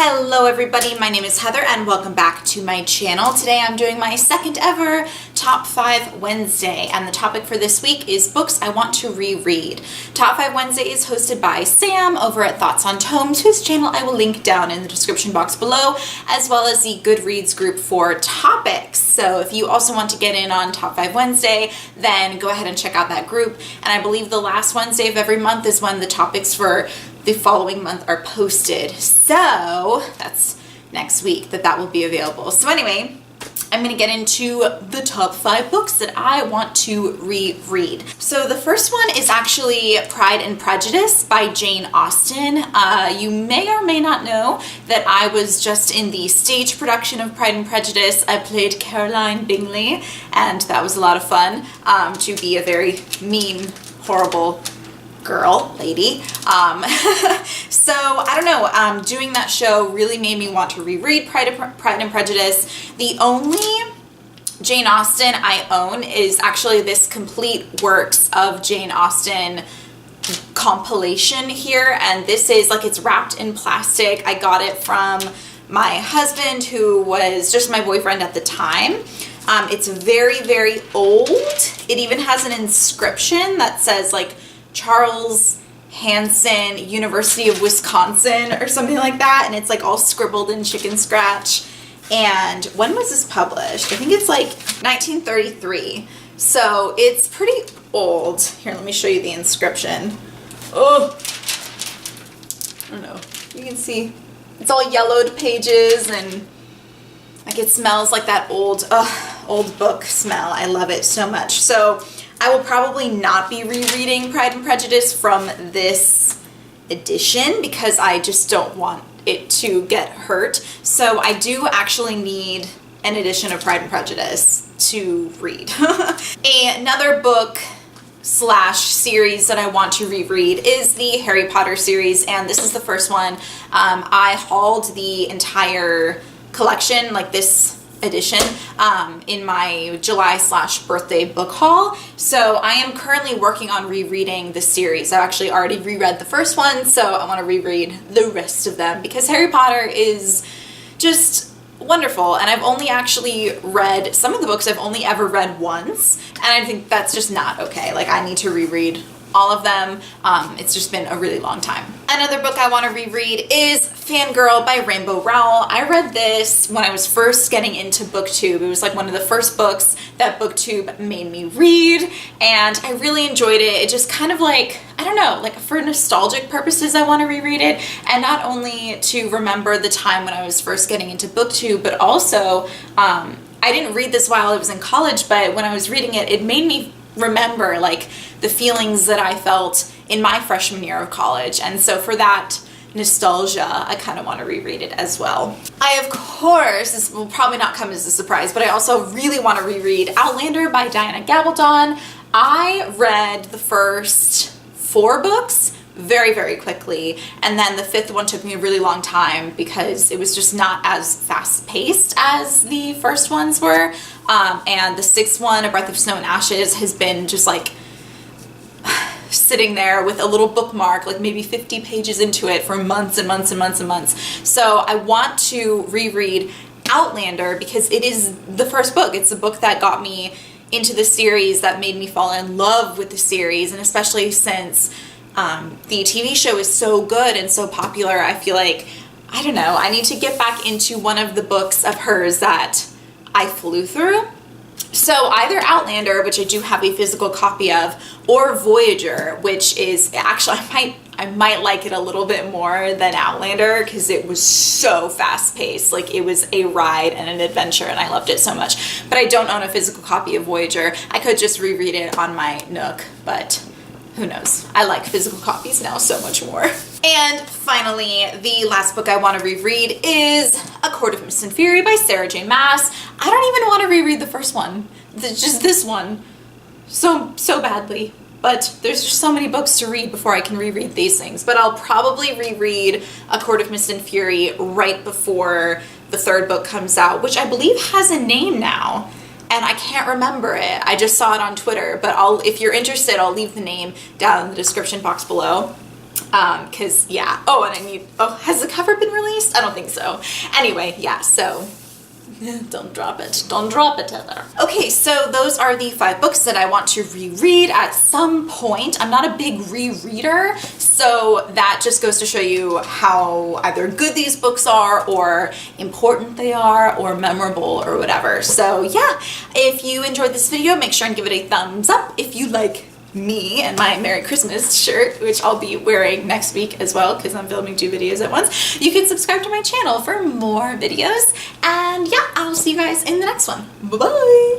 Hello everybody, my name is Heather and welcome back to my channel. Today I'm doing my second ever Top 5 Wednesday, and the topic for this week is books I want to reread. Top 5 Wednesday is hosted by Sam over at Thoughts on Tomes, whose channel I will link down in the description box below, as well as the Goodreads group for topics. So if you also want to get in on Top 5 Wednesday, then go ahead and check out that group. And I believe the last Wednesday of every month is when the topics for the following month are posted. So that's next week that will be available. So anyway, I'm going to get into the top 5 books that I want to reread. So the first one is actually Pride and Prejudice by Jane Austen. You may or may not know that I was just in the stage production of Pride and Prejudice. I played Caroline Bingley, and that was a lot of fun to be a very mean, horrible lady. So I don't know, doing that show really made me want to reread Pride and Prejudice. The only Jane Austen I own is actually this complete works of Jane Austen compilation here, and this is like, it's wrapped in plastic. I got it from my husband, who was just my boyfriend at the time. It's very, very old. It even has an inscription that says like Charles Hanson, University of Wisconsin, or something like that, and it's like all scribbled in chicken scratch. And when was this published? I think it's like 1933, so it's pretty old. Here, let me show you the inscription. Oh, I don't know, you can see it's all yellowed pages, and like it smells like that old book smell. I love it so much. So I will probably not be rereading Pride and Prejudice from this edition because I just don't want it to get hurt. So I do actually need an edition of Pride and Prejudice to read. Another book slash series that I want to reread is the Harry Potter series, and this is the first one. I hauled the entire collection, like this edition, in my July/birthday book haul. So I am currently working on rereading the series. I've actually already reread the first one, so I want to reread the rest of them because Harry Potter is just wonderful, and I've only actually read some of the books I've only ever read once, and I think that's just not okay. Like, I need to reread all of them. It's just been a really long time. Another book I want to reread is Fangirl by Rainbow Rowell. I read this when I was first getting into BookTube. It was like one of the first books that BookTube made me read, and I really enjoyed it. It just kind of like, I don't know, like for nostalgic purposes I want to reread it, and not only to remember the time when I was first getting into BookTube, but also I didn't read this while I was in college, but when I was reading it, it made me remember like the feelings that I felt in my freshman year of college, and so for that nostalgia I kind of want to reread it as well. I, of course, this will probably not come as a surprise, but I also really want to reread Outlander by Diana Gabaldon. I read the first 4 books very, very quickly, and then the 5th one took me a really long time because it was just not as fast-paced as the first ones were, and the 6th one, A Breath of Snow and Ashes, has been just like sitting there with a little bookmark, like maybe 50 pages into it, for months and months and months and months. So I want to reread Outlander because it is the first book. It's the book that got me into the series, that made me fall in love with the series, and especially since the TV show is so good and so popular, I feel like, I don't know, I need to get back into one of the books of hers that I flew through. So either Outlander, which I do have a physical copy of, or Voyager, which is actually, I might like it a little bit more than Outlander because it was so fast-paced. Like, it was a ride and an adventure, and I loved it so much. But I don't own a physical copy of Voyager. I could just reread it on my Nook, but who knows? I like physical copies now so much more. And finally, the last book I want to reread is A Court of Mist and Fury by Sarah J. Maas. I don't even want to reread the first one, just this one, so badly. But there's just so many books to read before I can reread these things. But I'll probably reread A Court of Mist and Fury right before the 3rd book comes out, which I believe has a name now, and I can't remember it. I just saw it on Twitter, but if you're interested, I'll leave the name down in the description box below. Because yeah, oh, and has the cover been released? I don't think so. Anyway, yeah, so don't drop it, Heather. Okay, so those are the 5 books that I want to reread at some point. I'm not a big rereader, so that just goes to show you how either good these books are, or important they are, or memorable, or whatever. So yeah, if you enjoyed this video, make sure and give it a thumbs up. If you like me and my Merry Christmas shirt, which I'll be wearing next week as well because I'm filming 2 videos at once, you can subscribe to my channel for more videos. And yeah, I'll see you guys in the next one. Bye-bye!